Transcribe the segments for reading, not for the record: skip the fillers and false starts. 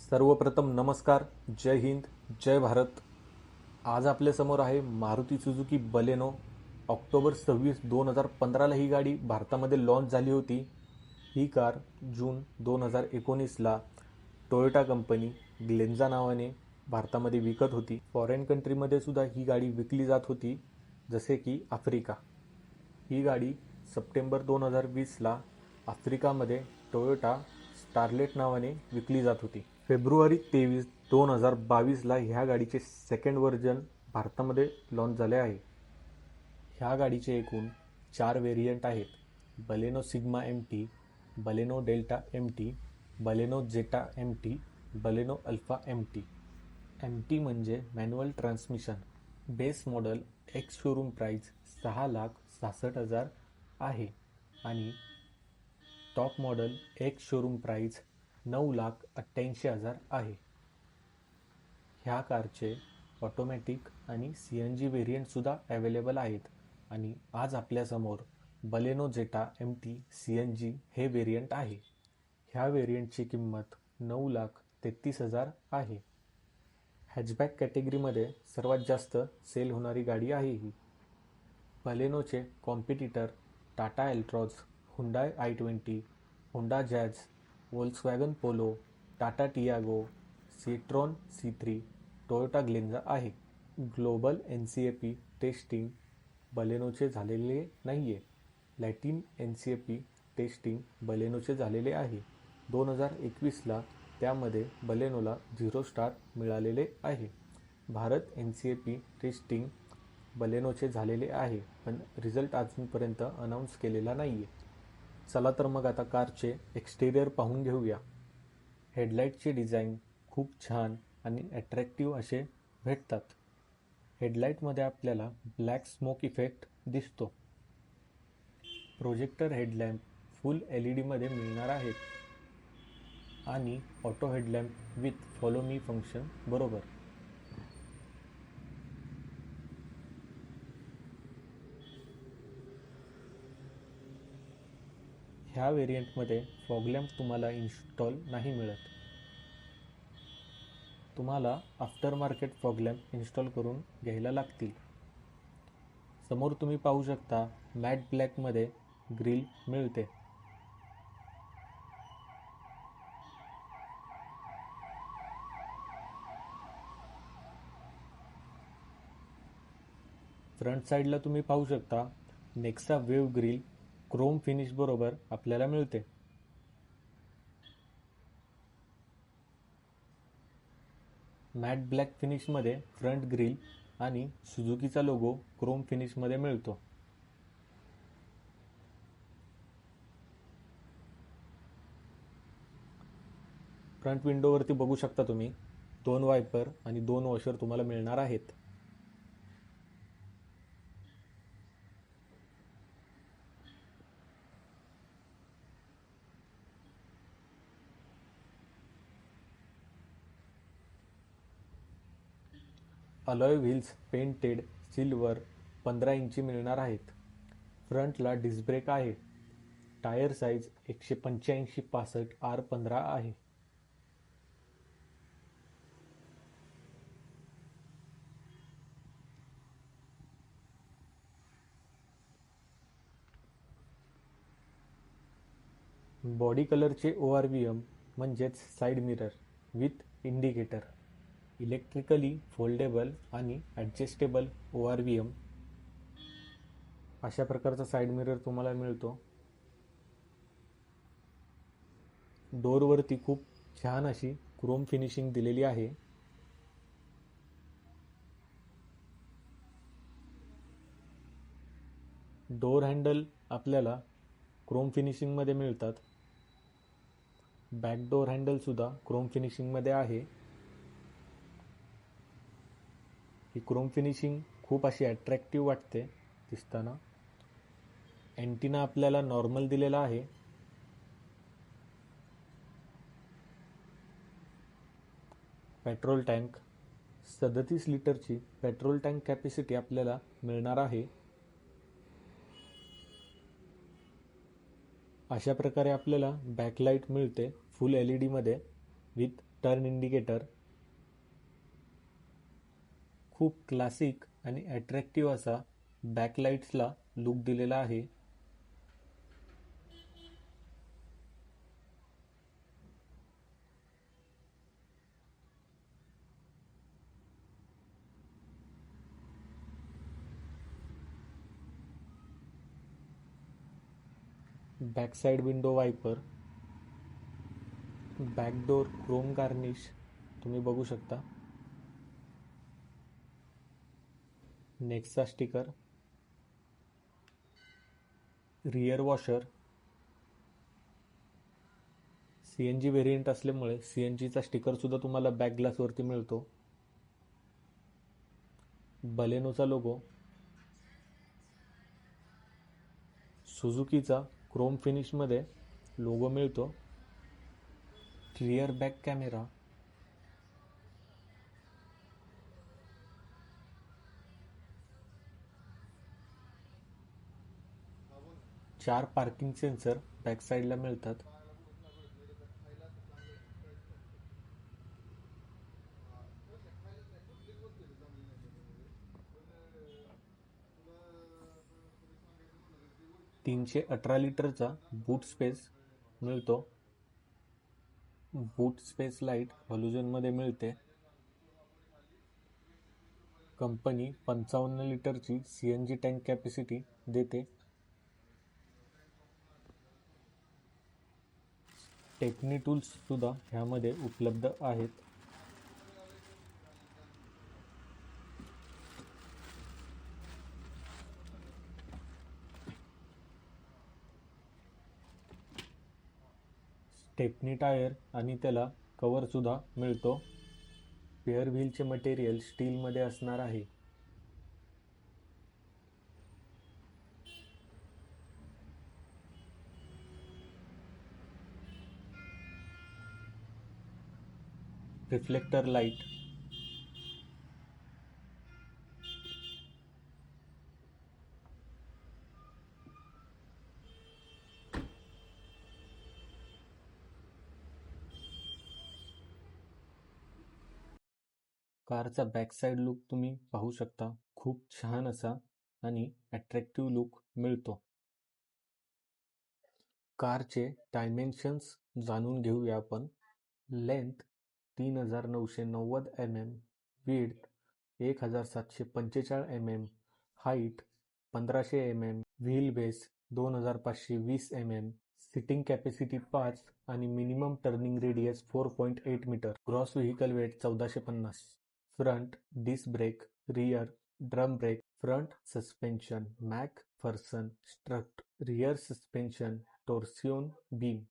सर्वप्रथम नमस्कार, जय हिंद, जय भारत. आज आपल्यासमोर आहे मारुती सुझुकी बलेनो. ऑक्टोबर 26, 2015ला ही गाडी भारतामध्ये लॉन्च झाली होती. ही कार जून 2019ला टोयोटा कंपनी ग्लेन्झा नावाने भारतामध्ये विकत होती. फॉरेन कंट्रीमध्ये सुद्धा ही गाडी विकली जात होती, जसे की आफ्रिका. ही गाडी सप्टेंबर 2020ला आफ्रिकामध्ये टोयोटा स्टारलेट नावाने विकली जात होती. फेब्रुवारी 23, 2022ला ह्या गाडीचे सेकंड व्हर्जन भारतामध्ये लॉन्च झाले आहे. ह्या गाडीचे एकूण 4 व्हेरियंट आहेत: Baleno Sigma MT, Baleno Delta MT, Baleno Zeta MT, Baleno Alpha MT. MT म्हणजे manual transmission. Base model ex showroom price 6,66,000 आहे आणि top model ex showroom price 9,88,000 आहे. ह्या कारचे ऑटोमॅटिक आणि CNG व्हेरियंटसुद्धा अवेलेबल आहेत आणि आज आपल्यासमोर बलेनो जेटा MT CNG हे व्हेरियंट आहे. ह्या व्हेरियंटची किंमत 9,33,000 आहे. हॅचबॅक कॅटेगरीमध्ये सर्वात जास्त सेल होणारी गाडी आहे ही. बलेनोचे competitor Tata Altroz, Hyundai i20, Honda Jazz, Volkswagen Polo, Tata Tiago, Citroen C3, Toyota Glanza आहे. ग्लोबल NCAP टेस्टिंग बलेनोचे झालेले नाहीये. लॅटिन NCAP टेस्टिंग बलेनोचे झालेले आहे. 2021ला त्यामध्ये बलेनोला 0 स्टार मिळालेले आहे. भारत NCAP टेस्टिंग बलेनोचे झालेले आहे, पण रिझल्ट अजूनपर्यंत अनाऊन्स केलेला नाहीये. चला तर मग आता कारचे एक्सटेरियर पाहून घेऊया. हेडलाईटचे डिझाईन खूप छान आणि अट्रॅक्टिव्ह असे भेटतात. हेडलाईटमध्ये आपल्याला ब्लॅक स्मोक इफेक्ट दिसतो. प्रोजेक्टर हेडलॅम्प फुल LED मध्ये मिळणार आहेत आणि auto headlamp with follow me function बरोबर. ह्या व्हेरियंटमध्ये फॉग लॅम्प तुम्हाला इन्स्टॉल नाही मिळत. तुम्हाला after market fog lamp install करून घ्यायला लागतील. समोर तुम्ही पाहू शकता मॅट ब्लॅकमध्ये ग्रिल मिळते. फ्रंट साईडला तुम्ही पाहू शकता Nexa wave grill Chrome finish बरोबर आपल्याला मिळते. मॅट ब्लॅक फिनिशमध्ये फ्रंट ग्रिल आणि सुझुकीचा लोगो क्रोम फिनिशमध्ये मिळतो. फ्रंट विंडोवरती बघू शकता तुम्ही 2 वायपर आणि 2 वॉशर तुम्हाला मिळणार आहेत. अलॉय व्हील्स पेंटेड सिल्वर 15 इंची मिळणार आहेत. फ्रंटला डिस्क ब्रेक आहे. टायर साईज 185/65 R15 आहे. बॉडी कलरचे ORVM म्हणजेच side mirror with indicator, electrically foldable आणि ॲडजस्टेबल ORVM अशा प्रकारचा साईड मिरर तुम्हाला मिळतो. डोरवरती खूप छान अशी क्रोम फिनिशिंग दिलेली आहे. डोर हँडल आपल्याला क्रोम फिनिशिंगमध्ये मिळतात. बॅक डोर हँडल सुद्धा क्रोम फिनिशिंगमध्ये आहे. ही क्रोम फिनिशिंग खूप अशी अट्रॅक्टिव्ह वाटते दिसताना. अँटिना आपल्याला नॉर्मल दिलेला आहे. पेट्रोल टँक 37 लिटरची पेट्रोल टँक कॅपॅसिटी आपल्याला मिळणार आहे. अशा प्रकारे आपल्याला बॅकलाईट मिळते फुल LED मध्ये विथ टर्न इंडिकेटर, खूप क्लासिक आणि अट्रॅक्टिव्ह असा बॅकलाइट्सला लुक दिलेला आहे. Back side window viper, backdoor Chrome garnish तुम्ही बघू शकता. Nexa sticker, rear washer, CNG variant असल्यामुळे CNGचा स्टिकर सुद्धा तुम्हाला बॅक ग्लासवरती मिळतो. बलेनोचा लोगो, सुझुकीचा क्रोम फिनिशमध्ये लोगो मिळतो. Rear back camera, 4 parking sensor back साइडला मिळतात. $318 बूट स्पेस मिळतो. बूट स्पेस लाईट हॅलोजनमध्ये मिळते. कंपनी 55 लिटरची CNG टँक कॅपॅसिटी देते. टेक्नी टूल्स सुद्धा ह्यामध्ये उपलब्ध आहेत. स्टेपनी टायर आणि त्याला कव्हर सुद्धा मिळतो. पेअर व्हीलचे मटेरियल स्टीलमध्ये असणार आहे. रिफ्लेक्टर लाईट, कारचा बॅक साइड लुक तुम्ही पाहू शकता. खूप छान असा आणि अट्रॅक्टिव्ह लुक मिळतो. कारचे डायमेन्शन्स जाणून घेऊया आपण. Length 3990 mm, width 1745 mm, height 1500 mm, wheel base 2520 mm, seating capacity 5 आणि minimum turning radius 4.8 metre. Gross vehicle weight 1450. Front disc brake, rear drum brake, front suspension McPherson strut, rear suspension torsion beam.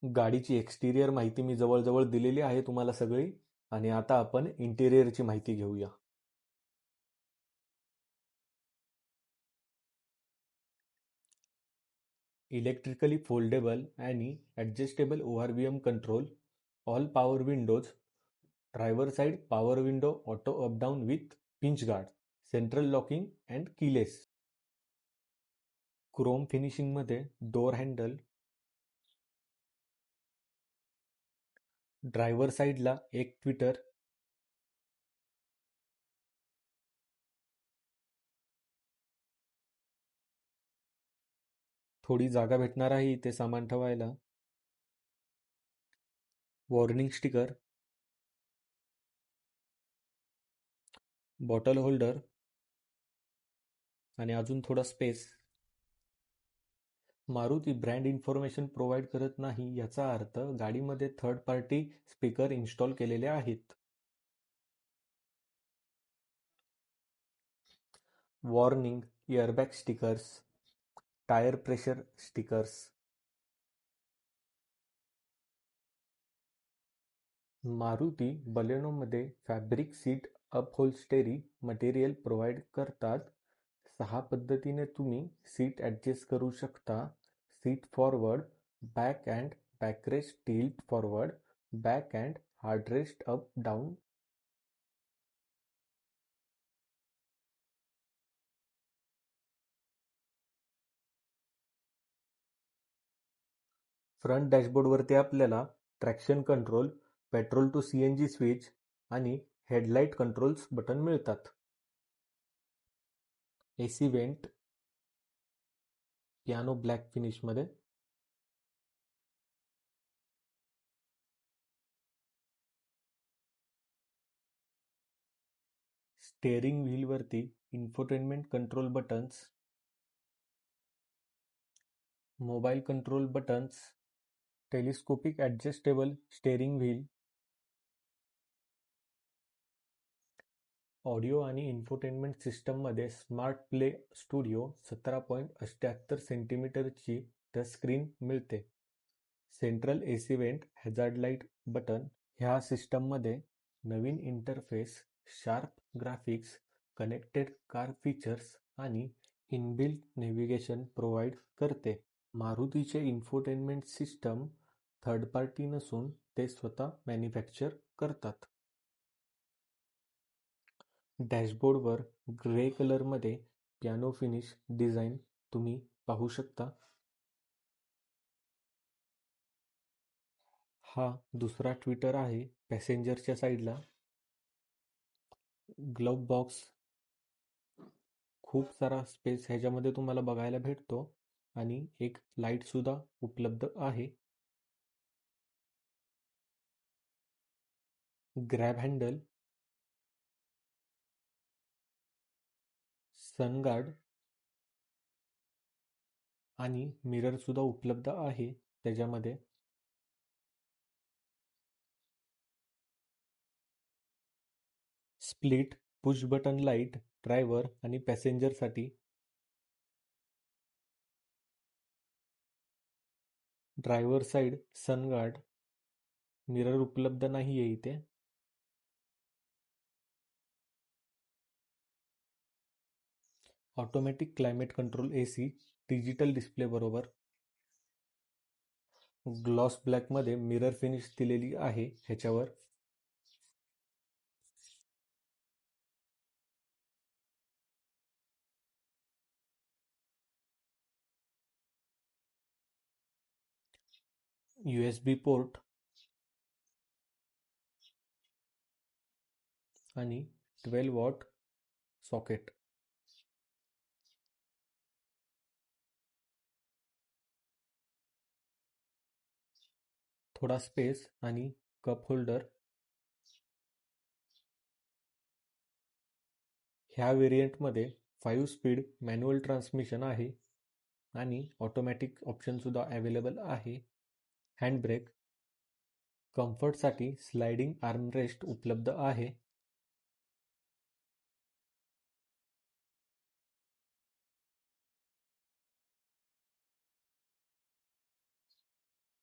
गाडीची exterior माहिती मी जवळजवळ दिलेली आहे तुम्हाला सगळी. आणि आता आपण इंटेरियरची माहिती घेऊया. इलेक्ट्रिकली फोल्डेबल आणि adjustable ORVM control, all power windows, driver side power window auto up down with pinch guard, central locking and keyless. Chrome फिनिशिंगमध्ये डोअर हँडल, ड्रायव्हर साइडला एक ट्विटर, थोडी जागा भेटणार आहे इथे सामान ठेवायला. वॉर्निंग स्टिकर, बॉटल होल्डर आणि अजून थोडा space. Maruti brand information provide करत नाही याचा अर्थ गाडीमध्ये थर्ड पार्टी स्पीकर इन्स्टॉल केलेले आहेत. Warning airbag stickers, tyre pressure stickers. Maruti बलेनोमध्ये fabric seat upholstery material provide करतात. 6 पद्धतीने तुम्ही सीट ॲडजस्ट करू शकता. Seat forward, back and backrest tilt forward, back and headrest up down. Front डॅशबोर्डवरती आपल्याला traction control, petrol to CNG switch आणि headlight controls button मिळतात. AC वेंट पियानो ब्लॅक फिनिशमध्ये. स्टेअरिंग व्हीलवरती infotainment control buttons, mobile control buttons, telescopic adjustable steering wheel, audio आणि infotainment सिस्टममध्ये smart play studio 17.78 सेंटीमीटरची touchscreen मिळते. Central AC vent hazard light button. ह्या सिस्टममध्ये नवीन interface, sharp graphics, connected car features आणि इनबिल्ट नेव्हिगेशन प्रोव्हाइड करते. मारुतीचे इन्फोटेनमेंट सिस्टम थर्ड पार्टी नसून ते स्वतः मॅन्युफॅक्चर करतात. डॅशबोर्डवर ग्रे कलरमध्ये पियानो फिनिश डिझाईन तुम्ही पाहू शकता. हा दुसरा ट्विटर आहे पॅसेंजरच्या साईडला. ग्लोव्ह बॉक्स, खूप सारा स्पेस ह्याच्यामध्ये तुम्हाला बघायला भेटतो आणि एक लाईट सुद्धा उपलब्ध आहे. ग्रॅब हँडल, सनगार्ड आणि मिरर सुद्धा उपलब्ध आहे त्याच्यामध्ये. Split push button light driver आणि पॅसेंजरसाठी. ड्रायव्हर साईड सनगार्ड, मिरर उपलब्ध नाहीये इथे. Automatic climate control AC digital display बरोबर. ग्लॉस ब्लॅकमध्ये मिरर फिनिश दिलेली आहे ह्याच्यावर. USB पोर्ट आणि 12 वॉट सॉकेट. थोडा स्पेस आणि कप होल्डर. ह्या व्हेरियंटमध्ये 5 स्पीड मॅन्युअल ट्रान्समिशन आहे आणि ऑटोमॅटिक ऑप्शन सुद्धा अवेलेबल आहे. हँडब्रेक. कम्फर्टसाठी स्लायडिंग आर्मरेस्ट उपलब्ध आहे.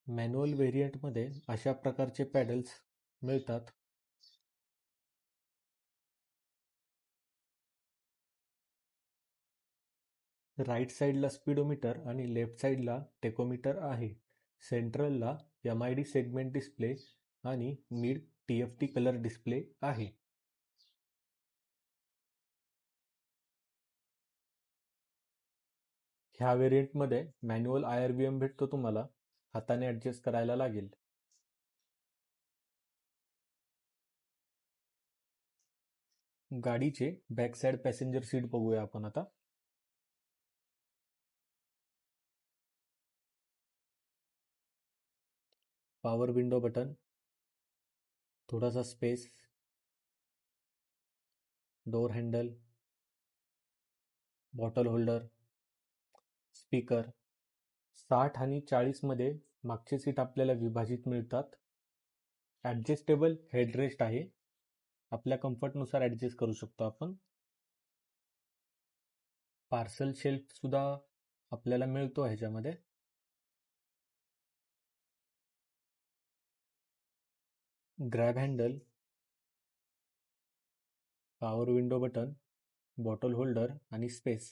मॅन्युअल व्हेरियंटमध्ये अशा प्रकारचे पॅडल्स मिळतात. राईट साईडला स्पीडोमीटर आणि लेफ्ट साईडला टेकोमीटर आहे. सेंट्रलला MID सेगमेंट डिस्प्ले आणि मिड TFT कलर डिस्प्ले आहे. ह्या व्हेरियंटमध्ये मॅन्युअल IRVM भेटतो तुम्हाला, हाताने ॲडजस्ट करायला लागेल. गाडीचे बॅक साईड पॅसेंजर सीट बघूया आपण आता. पॉवर विंडो बटन, थोडासा space, door handle, bottle holder, speaker. 60 आणि 40 मध्ये मागचे सीट आपल्याला विभाजित मिळतात. ॲडजस्टेबल हेडरेस्ट आहे, आपल्या कम्फर्टनुसार ॲडजस्ट करू शकतो आपण. पार्सल शेल्फ सुद्धा आपल्याला मिळतो ह्याच्यामध्ये. Grab handle, power window button, bottle holder आणि space.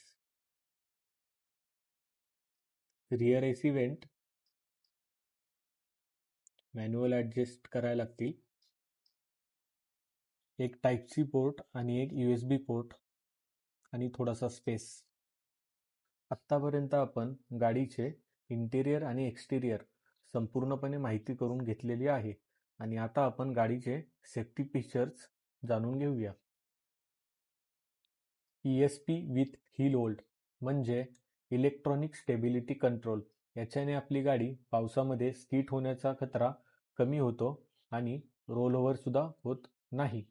Rear AC vent, manual adjust करायला लागतील. एक टाईप-C पोर्ट आणि एक USB पोर्ट आणि थोडासा स्पेस. आत्तापर्यंत आपण गाडीचे इंटेरियर आणि एक्सटिरियर संपूर्णपणे माहिती करून घेतलेली आहे. आणि आता आपण गाडीचे सेफ्टी फीचर्स जाणून घेऊया. ESP विथ हिल होल्ड म्हणजे इलेक्ट्रॉनिक स्टेबिलिटी कंट्रोल. याच्याने आपली गाडी पावसामध्ये स्किड होण्याचा खतरा कमी होतो आणि रोलओव्हर सुद्धा होत नाही.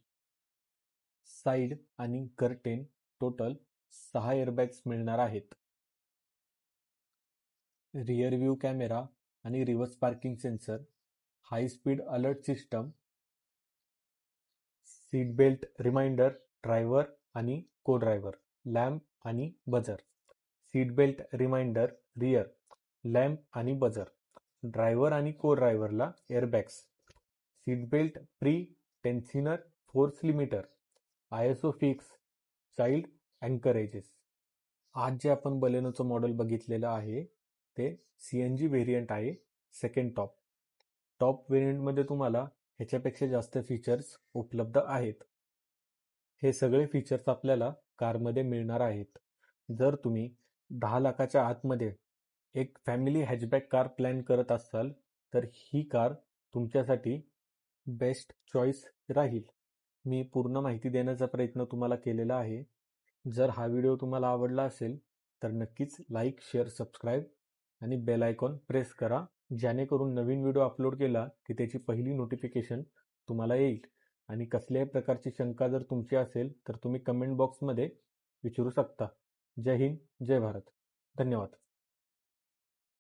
साइड आणि कर्टेन टोटल 6 एअरबॅग्स मिळणार आहेत. रिअर व्ह्यू कॅमेरा आणि reverse parking sensor, high speed alert system, seat belt reminder driver आणि को ड्रायव्हर, लॅम्प आणि buzzer. Seat belt reminder rear, lamp आणि बजर. ड्रायव्हर आणि को ड्रायव्हरला एअरबॅग्स. Seat belt pre tensioner force limiter, ISO fix child anchorages. आज जे आपण बलेनोचं मॉडेल बघितलेलं आहे ते CNG व्हेरियंट आहे, सेकंड टॉप. टॉप व्हेरियंटमध्ये तुम्हाला ह्याच्यापेक्षा जास्त फीचर्स उपलब्ध आहेत. हे सगळे फीचर्स आपल्याला कारमध्ये मिळणार आहेत. जर तुम्ही 10 लाखाच्या आतमध्ये एक फॅमिली हॅचबॅक कार प्लॅन करत असाल तर ही कार तुमच्यासाठी बेस्ट चॉईस राहील. मी पूर्ण माहिती देण्याचा प्रयत्न तुम्हाला केलेला आहे. जर हा व्हिडिओ तुम्हाला आवडला असेल तर नक्कीच लाईक, शेअर, सबस्क्राईब आणि बेल आयकॉन प्रेस करा, जेणेकरून नवीन व्हिडिओ अपलोड केला की त्याची पहिली नोटिफिकेशन तुम्हाला येईल. आणि कसल्याही प्रकारची शंका जर तुमची असेल तर तुम्ही कमेंट बॉक्समध्ये विचारू शकता. जय हिंद, जय भारत. धन्यवाद.